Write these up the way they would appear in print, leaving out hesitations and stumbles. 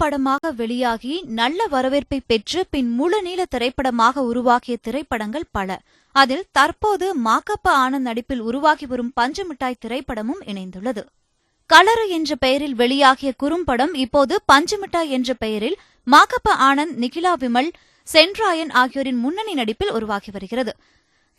படமாக வெளியாகி நல்ல வரவேற்பை பெற்று பின் முழு நீள திரைப்படமாக உருவாக்கிய திரைப்படங்கள் பல. அதில் தற்போது மாக்கப்ப ஆனந்த் நடிப்பில் உருவாகி வரும் பஞ்சுமிட்டாய் திரைப்படமும் இணைந்துள்ளது. கலரு என்ற பெயரில் வெளியாகிய குறும்படம் இப்போது பஞ்சுமிட்டாய் என்ற பெயரில் மாக்கப்ப ஆனந்த், நிகிலா விமல், சென்ராயன் ஆகியோரின் முன்னணி நடிப்பில் உருவாகி வருகிறது.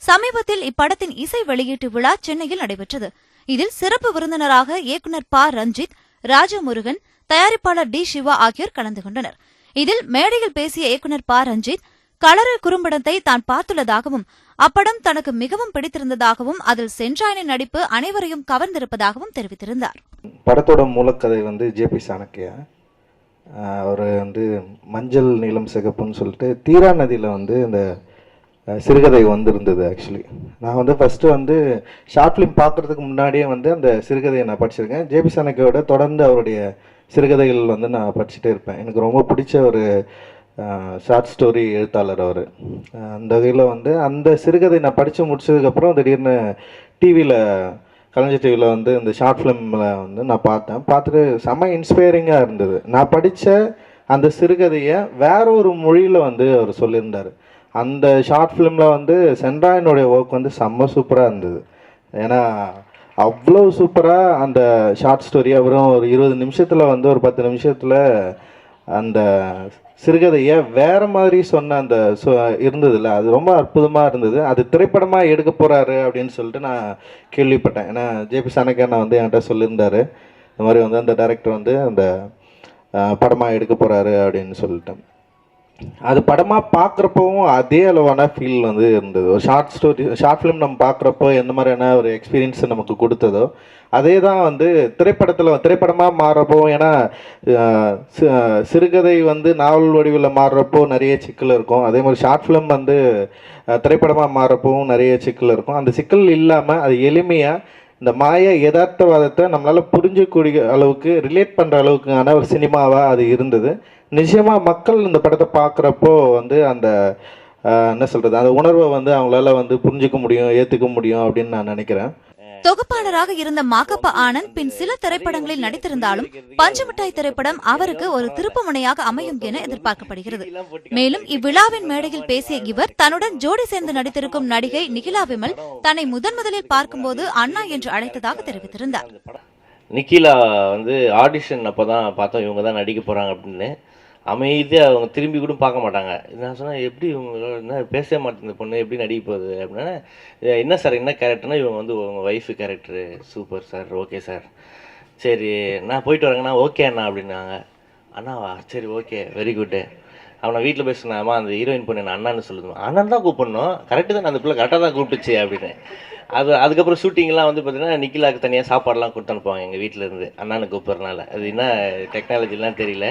சமீபத்தில் இப்படத்தின் இசை வெளியீட்டு விழா சென்னையில் நடைபெற்றது. இதில் சிறப்பு விருந்தினராக இயக்குநர் ப. ரஞ்சித், ராஜமுருகன், தயாரிப்பாளர் டி. சிவா ஆகியோர் கலந்து கொண்டனர். இதில் மேடையில் பேசிய இயக்குநர் ப. ரஞ்சித், கலரு குறும்படத்தை தான் பார்த்துள்ளதாகவும் அப்படம் தனக்கு மிகவும் பிடித்திருந்ததாகவும் அதில் சென்றாயனின் நடிப்பு அனைவரையும் கவர்ந்திருப்பதாகவும் தெரிவித்திருந்தார். படத்தோட மூலக்கதை ஜே.பி. சாணக்கியா. அவர் மஞ்சள் நீலம் சிகப்புன்னு சொல்லிட்டு தீரா நதியில் இந்த சிறுகதை வந்திருந்தது. ஆக்சுவலி நான் ஃபஸ்ட்டு ஷார்ட் ஃபிலிம் பார்க்குறதுக்கு முன்னாடியே அந்த சிறுகதையை நான் படிச்சிருக்கேன். ஜே.பி. சாணக்கியோட தொடர்ந்து அவருடைய சிறுகதைகள் நான் படிச்சுட்டே இருப்பேன். எனக்கு ரொம்ப பிடிச்ச ஒரு ஷார்ட் ஸ்டோரி எழுத்தாளர் அவர். அந்த வகையில் அந்த சிறுகதை நான் படித்து முடிச்சதுக்கப்புறம் திடீர்னு டிவியில், கலைஞர் டிவியில் இந்த ஷார்ட் ஃபிலிமில் நான் பார்த்துட்டு செம்ம இன்ஸ்பைரிங்காக இருந்தது. நான் படித்த அந்த சிறுகதையை வேற ஒரு மொழியில் அவர் சொல்லியிருந்தார். அந்த ஷார்ட் ஃபிலிமில் சென்றாயனுடைய ஒர்க் செம்ம சூப்பராக இருந்தது. ஏன்னா அவ்வளோ சூப்பராக அந்த ஷார்ட் ஸ்டோரி அப்புறம் ஒரு 20 நிமிஷத்தில் ஒரு 10 நிமிஷத்தில் அந்த சிறுகதையை வேறு மாதிரி சொன்ன அந்த இருந்ததில்ல, அது ரொம்ப அற்புதமாக இருந்தது. அது திரைப்படமாக எடுக்க போகிறாரு அப்படின்னு சொல்லிட்டு நான் கேள்விப்பட்டேன். ஏன்னா ஜே.பி. சாணக்கியா என்கிட்ட சொல்லியிருந்தார், இந்த மாதிரி அந்த டைரக்டர் அந்த படமாக எடுக்க போகிறாரு அப்படின்னு சொல்லிட்டேன். அது படமாக பார்க்குறப்பவும் அதே அளவான ஃபீல் இருந்தது. ஒரு ஷார்ட் ஃபிலிம் நம்ம பார்க்குறப்போ எந்த மாதிரியான ஒரு எக்ஸ்பீரியன்ஸ் நமக்கு கொடுத்ததோ அதே தான் திரைப்படமாக மாறுறப்போ. ஏன்னா சிறுகதை நாவல் வடிவில் மாறுறப்போ நிறைய சிக்கல் இருக்கும். அதே மாதிரி ஷார்ட் ஃபிலிம் திரைப்படமாக மாறுறப்பவும் நிறைய சிக்கல் இருக்கும். அந்த சிக்கல் இல்லாமல் அது எளிமையாக இந்த மாய யதார்த்தவாதத்தை நம்மளால் புரிஞ்சக்கூடிய அளவுக்கு, ரிலேட் பண்ணுற அளவுக்கான ஒரு சினிமாவாக அது இருந்தது. நிச்சயமாக மக்கள் இந்த படத்தை பார்க்குறப்போ அந்த என்ன சொல்கிறது, அந்த உணர்வை அவங்களால புரிஞ்சிக்க முடியும், ஏற்றுக்க முடியும் அப்படின்னு நான் நினைக்கிறேன். தொகுப்பாளராக இருந்த மாக்கப்ப ஆனந்த் பின் சில திரைப்படங்களில் நடித்திருந்தாலும் பஞ்சுமிட்டாய் திரைப்படம் அவருக்கு ஒரு திருப்புமுனையாக அமையும் என எதிர்பார்க்கப்படுகிறது. மேலும் இவ்விழாவின் மேடையில் பேசிய இவர் தன்னுடன் ஜோடி சேர்ந்து நடித்திருக்கும் நடிகை நிகிலா விமல் தன்னை முதலில் பார்க்கும்போது அண்ணா என்று அழைத்ததாக தெரிவித்திருந்தார். நிகிலா ஆடிஷன் அப்போதான் பார்த்தோம், இவங்க தான் நடிக்க போறாங்க அப்படின்னு. அமைதியாக அவங்க திரும்பி கூட பார்க்க மாட்டாங்க. நான் சொன்னேன், எப்படி இவங்களோட என்ன பேசவே மாட்டேன் இந்த பொண்ணு, எப்படி நடிக்க போகுது அப்படின்னா, என்ன சார் என்ன கேரக்டர்னா, இவங்க உங்கள் wife character. Super sir, okay sir, சரி நான் போயிட்டு வரேங்கண்ணா. ஓகே அண்ணா அப்படின்னாங்க. அண்ணாவா, சரி ஓகே வெரி குட்டு. அவனை வீட்டில் போய் சொன்னாமா, அந்த ஹீரோயின் பொண்ணு என்ன அண்ணான்னு சொல்லுதுமா. அண்ணன் தான் கூப்பிடணும், கரெக்டு தான், அந்த பிள்ளை கரெக்டாக தான் கூப்பிட்டுச்சு அப்படின்னு. அதுக்கப்புறம் ஷூட்டிங்லாம் பார்த்தீங்கன்னா நிக்கிலாவுக்கு தனியாக சாப்பாடெலாம் கொடுத்து அனுப்புவாங்க எங்கள் வீட்டிலேருந்து, அண்ணானு கூப்பிட்றதுனால. அது என்ன டெக்னாலஜிலாம் தெரியல.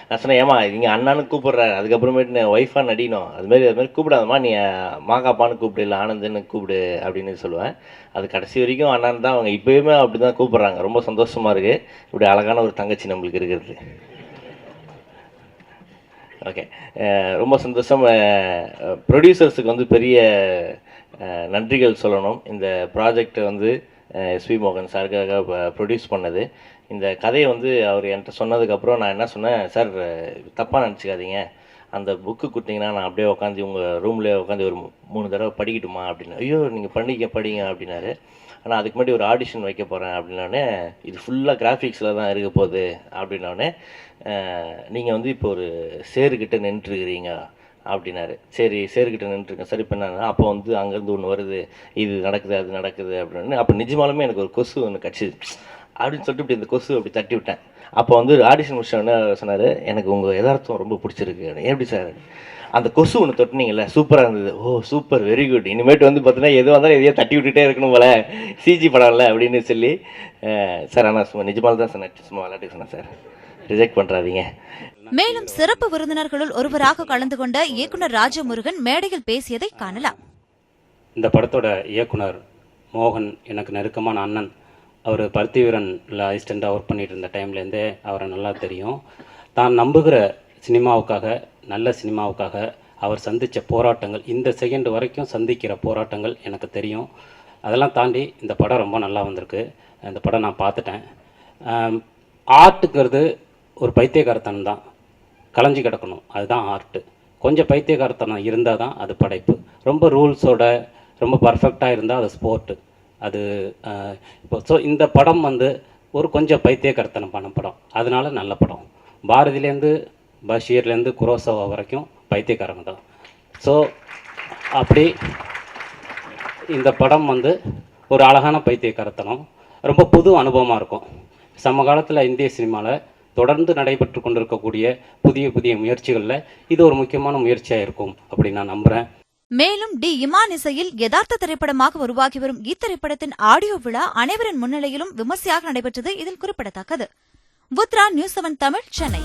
நான் சொன்னேன், ஏமா நீங்கள் அண்ணானு கூப்பிட்றாரு, அதுக்கப்புறமேட்டு நான் ஒய்ஃபாக நடிக்கணும், அதுமாரி கூப்பிடாதம்மா, நீ மாகாப்பான்னு கூப்பிடு, இல்லை ஆனந்துன்னு கூப்பிடு அப்படின்னு சொல்லுவேன். அது கடைசி வரைக்கும் அண்ணான்னு தான் அவங்க இப்போயுமே அப்படி தான் கூப்பிட்றாங்க. ரொம்ப சந்தோஷமாக இருக்குது, இப்படி அழகான ஒரு தங்கச்சி நம்மளுக்கு இருக்கிறது. ஓகே, ரொம்ப சந்தோஷம். ப்ரொடியூசர்ஸுக்கு பெரிய நன்றிகள் சொல்லணும். இந்த ப்ராஜெக்டை எஸ்வி மோகன் சாருக்காக ப்ரொடியூஸ் பண்ணது. இந்த கதையை அவர் என்கிட்ட சொன்னதுக்கப்புறம் நான் என்ன சொன்னேன், சார் தப்பாக நினச்சிக்காதீங்க, அந்த புக்கு கொடுத்தீங்கன்னா நான் அப்படியே உட்காந்து உங்கள் ரூம்லேயே உட்காந்து ஒரு 3 தடவை படிக்கட்டுமா அப்படின்னு. ஐயோ நீங்கள் படிங்க அப்படின்னாரு. ஆனால் அதுக்கு முன்னாடி ஒரு ஆடிஷன் வைக்க போகிறேன் அப்படின்னோடனே, இது ஃபுல்லாக கிராஃபிக்ஸில் தான் இருக்க போகுது அப்படின்னோடனே, நீங்கள் இப்போ ஒரு சேருக்கிட்ட நின்றுருக்கிறீங்க அப்படின்னாரு. சரி சேருக்கிட்ட நின்றுருக்கேன், சரி பண்ணாங்க. அப்போ அங்கேருந்து ஒன்று வருது, இது நடக்குது அது நடக்குது அப்படின்னு. அப்போ நிஜமாலுமே எனக்கு ஒரு கொசு ஒன்று கடிச்சிது அப்படின்னு சொல்லிட்டு இப்படி இந்த கொசு அப்படி தட்டி விட்டேன். அப்போ ஆடிஷன் முடிச்சோடனே சொன்னார், எனக்கு உங்கள் யதார்த்தம் ரொம்ப பிடிச்சிருக்கு. எப்படி சார், அந்த கொசு ஒன்று தொட்டினீங்கல்ல சூப்பராக இருந்தது. ஓ சூப்பர், வெரி குட், இனிமேட்டு பார்த்தீங்கன்னா எதுவாக இருந்தாலும் எதையோ தட்டி விட்டுட்டே இருக்கணும் போல, சிஜி படம் இல்லை அப்படின்னு சொல்லி. சார் ஆனால் சும்மா நிஜமால தான் சொன்னேன், சும்மா விளையாட்டு சொன்னேன் சார், ரிஜெக்ட் பண்ணுறாதீங்க. மேலும் சிறப்பு விருந்தினர்களுள் ஒருவராக கலந்து கொண்ட இயக்குனர் ராஜமுருகன் மேடையில் பேசியதை காணலாம். இந்த படத்தோட இயக்குனர் மோகன் எனக்கு நெருக்கமான அண்ணன். அவர் பருத்தி வீரனில் அசிஸ்டண்ட்டாக ஒர்க் பண்ணிட்டு இருந்த டைம்லேருந்தே அவரை நல்லா தெரியும். தான் நம்புகிற சினிமாவுக்காக, நல்ல சினிமாவுக்காக அவர் சந்தித்த போராட்டங்கள், இந்த செகண்ட் வரைக்கும் சந்திக்கிற போராட்டங்கள் எனக்கு தெரியும். அதெல்லாம் தாண்டி இந்த படம் ரொம்ப நல்லா வந்திருக்கு. இந்த படம் நான் பார்த்துட்டேன். ஆர்ட்டுங்கிறது ஒரு பைத்தியக்காரத்தனம் தான். கலைஞ்சி கிடக்கணும், அதுதான் ஆர்ட்டு. கொஞ்சம் பைத்தியக்காரத்தனம் இருந்தால் தான் அது படைப்பு. ரொம்ப ரூல்ஸோட ரொம்ப பர்ஃபெக்டாக இருந்தால் அது ஸ்போர்ட்டு. அது இப்போ ஸோ இந்த படம் வந்து ஒரு கொஞ்சம் பைத்தியக்காரத்தனம் பண்ண படம், அதனால நல்ல படம். பாரதியிலேருந்து பஷீர்லேருந்து குரோசவா வரைக்கும் பைத்தியக்காரங்க தான். ஸோ அப்படி இந்த படம் வந்து ஒரு அழகான பைத்தியக்காரத்தனம், ரொம்ப புது அனுபவமாக இருக்கும். சமகாலத்தில் இந்திய சினிமாவில் தொடர்ந்து நடைபெற்று கொண்டிருக்கக்கூடிய புதிய புதிய முயற்சிகளில் இது ஒரு முக்கியமான முயற்சியாக இருக்கும் அப்படின்னு நான் நம்புகிறேன். மேலும் டி இமான் இசையில் யதார்த்த திரைப்படமாக உருவாகி வரும் இத்திரைப்படத்தின் ஆடியோ விழா அனைவரின் முன்னிலையிலும் விமர்சையாக நடைபெற்றது இதில் குறிப்பிடத்தக்கது. உத்ரா நியூஸ் 7 தமிழ், சென்னை.